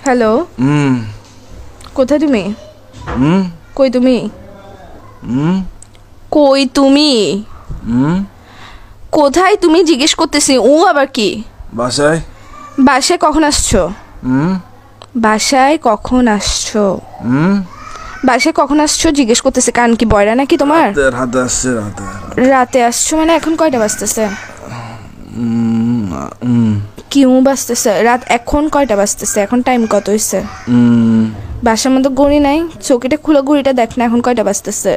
Hello কোথায় তুমি? কই তুমি? কই তুমি? কোথায় তুমি জিজ্ঞেস করতেছি। আবার কি? বাসায়। বাসায় কখন আসছো? বাসায় কখন আসছো? বাসায় কখন আসছো জিজ্ঞেস করতেছে। কান কি বয়রা নাকি তোমার? রাতে আসছে। রাতে আসছো মানে এখন কয়টা বাজতেছে? কি বাজতেছে? রাত এখন কয়টা বাজতেছে? এখন টাইম কত হইছে? বাসার মধ্যে ঘড়ি নাই? চৌকিটা খুলে ঘড়িটা দেখ না, এখন কয়টা বাজতেছে?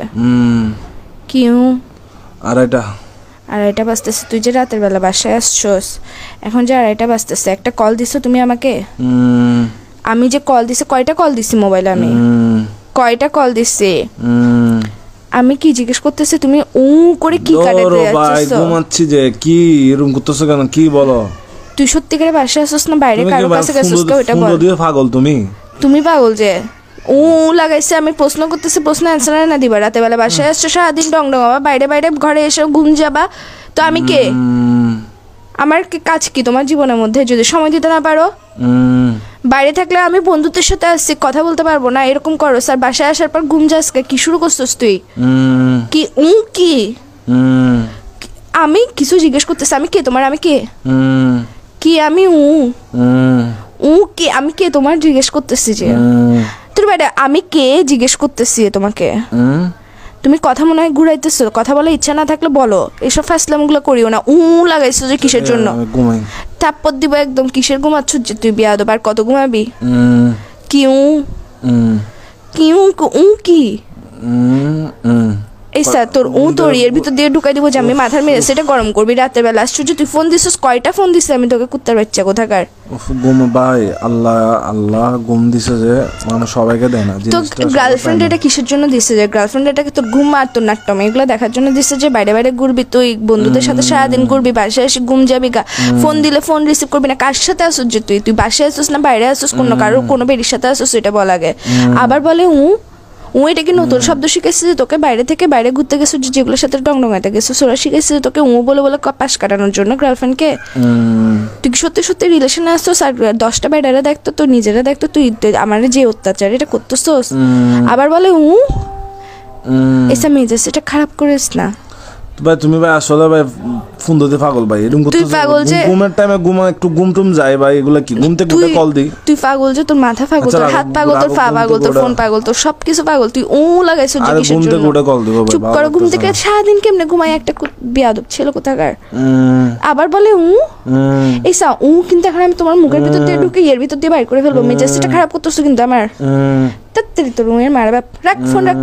কি আড়াইটা বাজতেছে। তুই যে রাতের বেলা বাসায় আসছোস, এখন যে আড়াইটা বাজতেছে, একটা কল দিছো তুমি আমাকে? আমি যে কল দিছি, কয়টা কল দিছি মোবাইলে? আমি কয়টা কল দিছি? আমি কি জিজ্ঞেস করতেছি, তুমি করে কি কাটাতে যাচ্ছিস? ঘুমাচ্ছি যে। কি এরকম করতেছো কেন? কি বলো? তুই সত্যি করে বাসায় আসছিস না বাইরে কারো কাছে গেছিস? ওইটা বল। পাগল তুমি পাগল যে লাগাইছে। আমি প্রশ্ন করতেছি, প্রশ্ন অ্যান্সার না দিবা? রাতে বেলা বাসায় আসছো, সারাদিন ডং ডং আবার বাইরে বাইরে ঘরে এসে ঘুম যাবা। তো আমি কে? আমার কাজ কি তোমার জীবনের মধ্যে যদি সময় দিতে না পারো? বাইরে থাকলে আমি বন্ধুদের সাথে আসছি, কথা বলতে পারবো না, এরকম করো স্যার। বাসায় আসার পর ঘুম যাস, কি শুরু করছিস তুই? কি কি আমি কিছু জিজ্ঞেস করতেছি। আমি কে তোমার? আমি কে? কি আমি কি? আমি কে তোমার জিজ্ঞেস করতেছি যে তোর বাইরে আমি কে জিজ্ঞেস করতেছি তোমাকে। তুমি কথা মনে হয় ঘুরাইতেছো। কথা বলার ইচ্ছা না থাকলে বলো, এসব ফাসলামগুলো করিও না। লাগাইছো যে কিসের জন্য? থাপ্পড় দিব একদম। কিসের ঘুমাচ্ছ যে তুই? বিয়াদব। আর কত ঘুমাবি? কি কি এই স্যার তোর তোর এর ভিতর দিয়ে ঢুকাই দিব যে আমি মাথার মেরে সেটা গরম করবি রাতের বেলা। আশ্চর্য, তুই ফোন দিছিস? কয়টা ফোন দিছিস আমি তোকে? কুত্তার বাচ্চা কোথাকার। ভাই আল্লাহ ঘুম দিছে যে মানুষ সবাইকে দেয় না। তো গার্লফ্রেন্ড এটা কিসের জন্য দিছে? যে গার্লফ্রেন্ড এটাকে তোর ঘুম আর তোর নাট্যম এগুলো দেখার জন্য দিছে যে বাইরে বাইরে ঘুরবি তুই, বন্ধুদের সাথে সারাদিন ঘুরবি, বাসায় এসে ঘুম যাবি গা, ফোন দিলে ফোন রিসিভ করবি না। কার সাথে আসছিস যে তুই বাসায় আসছিস না বাইরে আসছিস? কোনো বেরির সাথে আসছিস এটা বল আগে। আবার বলে এটা কি নতুন শব্দ শিখেছিস যে তোকে বাইরে থেকে বাইরে ঘুরতে গেছিস, যেগুলোর সাথে ডংডঙাইতে গেছিস ওরা শিখেছিস তোকে বলে বলে পাশ কাটানোর জন্য গার্লফ্রেন্ডকে? তুই কি সত্যি সত্যি রিলেশনে আসছিস? আর 10টা বেডারা দেখতো, তুই নিজেরা দেখতো, তুই আমার যে অত্যাচার এটা করতেছিস। আবার বলে এসা মেজাজ এটা খারাপ করিস না ভাই। তুমি ভাই আসলে ভাই ফোন দিতে পাগল ভাই। এরকম করতে ঘুমের টাইমে একটু ঘুম যায় ভাই। এগুলা কি ঘুম থেকে উঠে কল দি? তুই পাগল যে, তোর মাথা পাগল, তোর হাত পাগল, তোর পা পাগল, তোর ফোন পাগল, তোর সবকিছু পাগল। তুই লাগাইছিস যে কিসের জন্য? ঘুম থেকে উঠে কল দিব ভাই। চুপ করো। ঘুম থেকে সারাদিন কেমনে ঘুমাই একটা বিয়াদব ছেলে কোথাকার। আবার বলে এইসা কিন্তু এখন আমি তোমার মুখের ভিতর দিয়ে ঢুকে এর ভিতর দিয়ে বাইর করে ফেলবো। মেজাজটা খারাপ করতেছো কিন্তু আমার। তাড়াতাড়ি তোর মারা বাপ। রাখ ফোন রাখ।